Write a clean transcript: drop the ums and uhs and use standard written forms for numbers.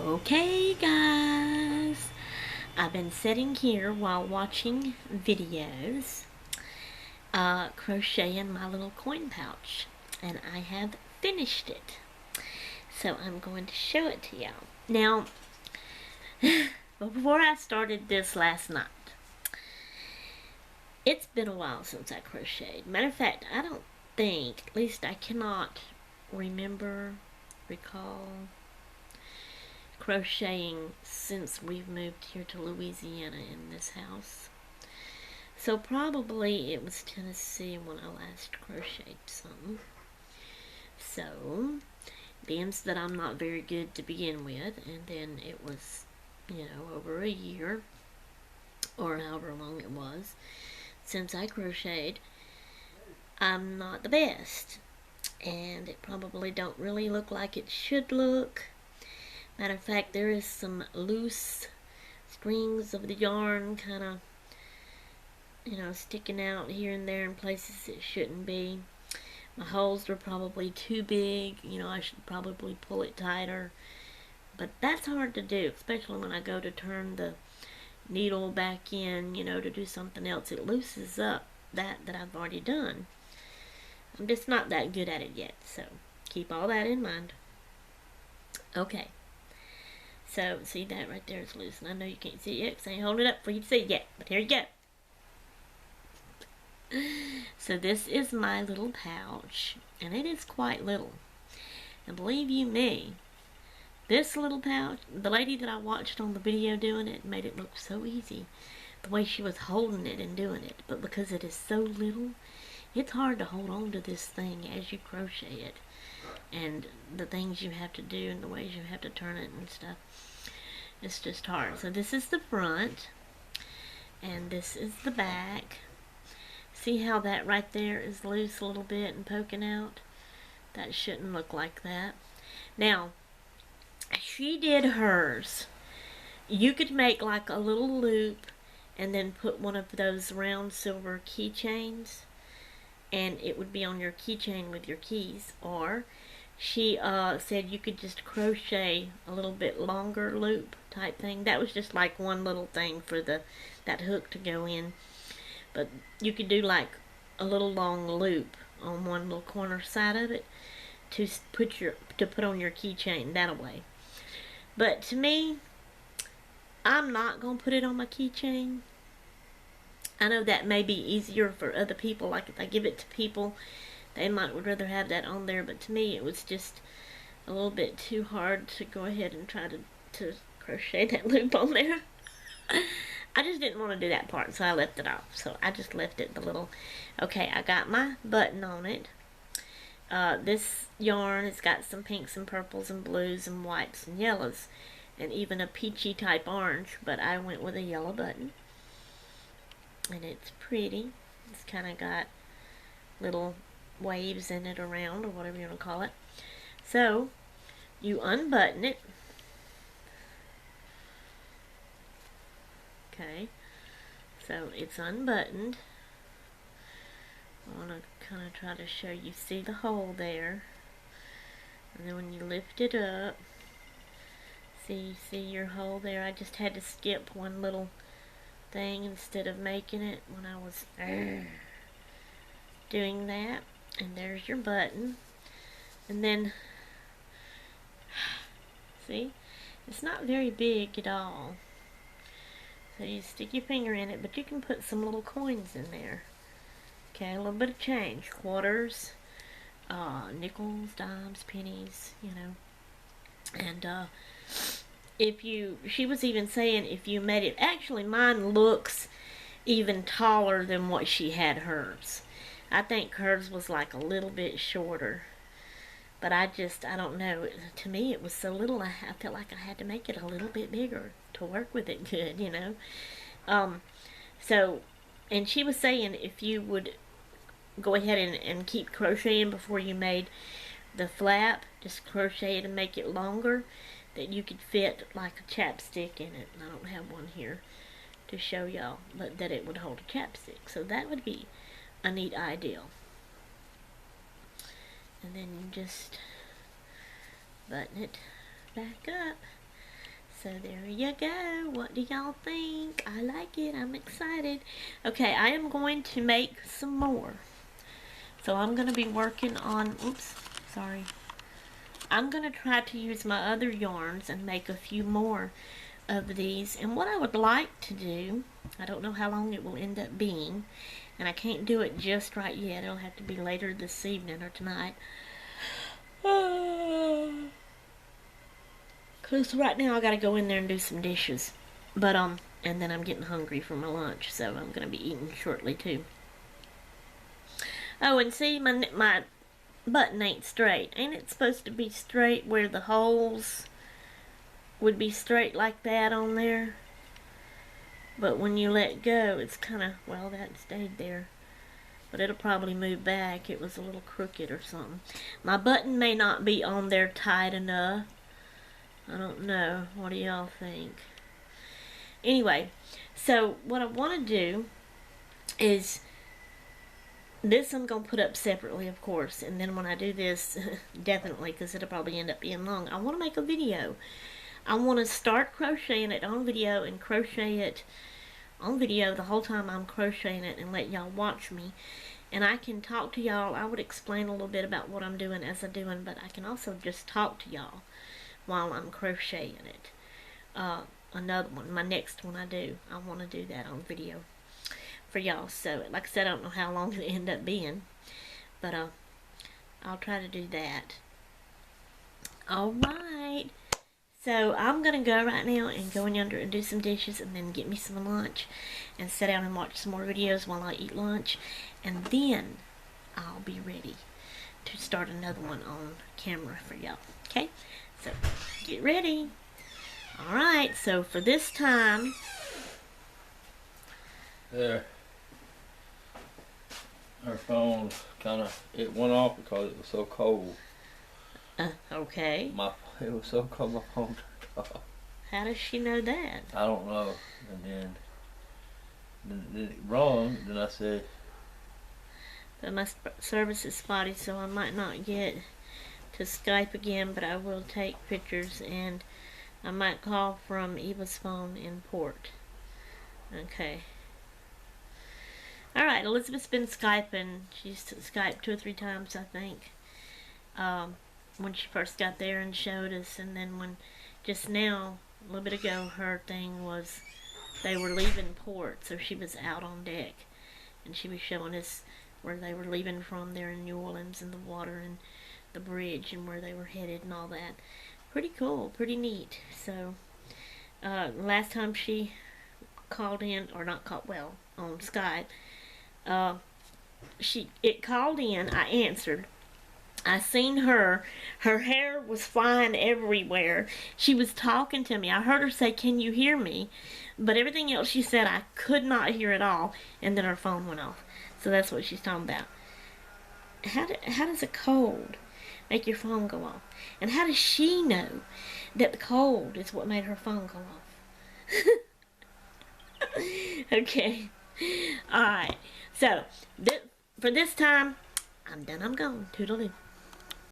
Okay, guys, I've been sitting here while watching videos, crocheting my little coin pouch, and I have finished it. So I'm going to show it to y'all. Now, before I started this last night, it's been a while since I crocheted. Matter of fact, I don't think, at least I cannot recall crocheting since we've moved here to Louisiana in this house. So probably it was Tennessee when I last crocheted some. So, being that I'm not very good to begin with, and then it was, over a year, or however long it was, since I crocheted, I'm not the best. And it probably don't really look like it should look. Matter of fact, there is some loose strings of the yarn kind of, sticking out here and there in places it shouldn't be. My holes were probably too big. I should probably pull it tighter. But that's hard to do, especially when I go to turn the needle back in, to do something else. It loosens up that I've already done. I'm just not that good at it yet, so keep all that in mind. Okay. So, see that right there is loose. And I know you can't see it yet because I ain't holding it up for you to see it yet. But here you go. So this is my little pouch. And it is quite little. And believe you me, this little pouch, the lady that I watched on the video doing it made it look so easy. The way she was holding it and doing it. But because it is so little, it's hard to hold on to this thing as you crochet it. And the things you have to do and the ways you have to turn it and stuff. It's just hard. So this is the front. And this is the back. See how that right there is loose a little bit and poking out? That shouldn't look like that. Now, she did hers. You could make like a little loop and then put one of those round silver keychains. And it would be on your keychain with your keys. Or she said you could just crochet a little bit longer loop type thing. That was just like one little thing for that hook to go in. But you could do like a little long loop on one little corner side of it to put on your keychain that way. But to me, I'm not gonna put it on my keychain. I know that may be easier for other people. Like if I give it to people, they would rather have that on there. But to me, it was just a little bit too hard to go ahead and try to crochet that loop on there. I just didn't want to do that part, so I left it off. So I just left it the little... Okay, I got my button on it. This yarn has got some pinks and purples and blues and whites and yellows. And even a peachy type orange. But I went with a yellow button. And it's pretty. It's kind of got little waves in it around, or whatever you want to call it. So, you unbutton it. Okay. So, it's unbuttoned. I want to kind of try to show you. See the hole there. And then when you lift it up, see your hole there. I just had to skip one little thing instead of making it when I was doing that. And there's your button. And then see, it's not very big at all. So you stick your finger in it, but you can put some little coins in there. Okay, a little bit of change, quarters, nickels, dimes, pennies, and she was even saying if you made it, actually mine looks even taller than what she had hers. I think hers was like a little bit shorter. But I don't know. To me, it was so little, I felt like I had to make it a little bit bigger to work with it good, So, and she was saying if you would go ahead and keep crocheting before you made the flap, just crochet it and make it longer, that you could fit like a chapstick in it. And I don't have one here to show y'all, but that it would hold a chapstick. So that would be a neat idea. And then you just button it back up. So there you go. What do y'all think? I like it. I'm excited. Okay, I am going to make some more. So I'm going to be working on, oops, sorry. I'm going to try to use my other yarns and make a few more of these. And what I would like to do, I don't know how long it will end up being, and I can't do it just right yet. It'll have to be later this evening or tonight. Because right now I got to go in there and do some dishes. But, and then I'm getting hungry for my lunch, so I'm going to be eating shortly too. Oh, and see, my button ain't straight. Ain't it supposed to be straight where the holes would be straight like that on there? But when you let go, it's kind of, well, that stayed there. But it'll probably move back. It was a little crooked or something. My button may not be on there tight enough. I don't know. What do y'all think? Anyway, so what I want to do is, this I'm going to put up separately, of course. And then when I do this, definitely, because it'll probably end up being long, I want to make a video. I want to start crocheting it on video and crochet it on video the whole time I'm crocheting it and let y'all watch me. And I can talk to y'all. I would explain a little bit about what I'm doing as I'm doing, but I can also just talk to y'all while I'm crocheting it. Another one, my next one I want to do that on video for y'all. So, like I said, I don't know how long it'll end up being, but I'll try to do that. Alright, so I'm going to go right now and go in yonder and do some dishes and then get me some lunch and sit down and watch some more videos while I eat lunch, and then I'll be ready to start another one on camera for y'all. Okay, so get ready. Alright, so for this time, there, our phone it went off because it was so cold. Okay. It was so cold, my phone turned off. How does she know that? I don't know. And then it rung, then I said, but my service is spotty, so I might not get to Skype again, but I will take pictures, and I might call from Eva's phone in port. Okay. Alright, Elizabeth's been Skyping. She's Skyped 2 or 3 times, I think. When she first got there and showed us, and then when, just now, a little bit ago, her thing was, they were leaving port, so she was out on deck, and she was showing us where they were leaving from there in New Orleans, and the water, and the bridge, and where they were headed, and all that. Pretty cool, pretty neat. So, last time she called in, or not called, well, on Skype, it called in, I answered. I seen her hair was flying everywhere. She was talking to me. I heard her say, "Can you hear me?" But everything else she said, I could not hear at all. And then her phone went off. So that's what she's talking about. How does a cold make your phone go off? And how does she know that the cold is what made her phone go off? Okay. Alright. So, for this time, I'm done. I'm gone. Toodaloo.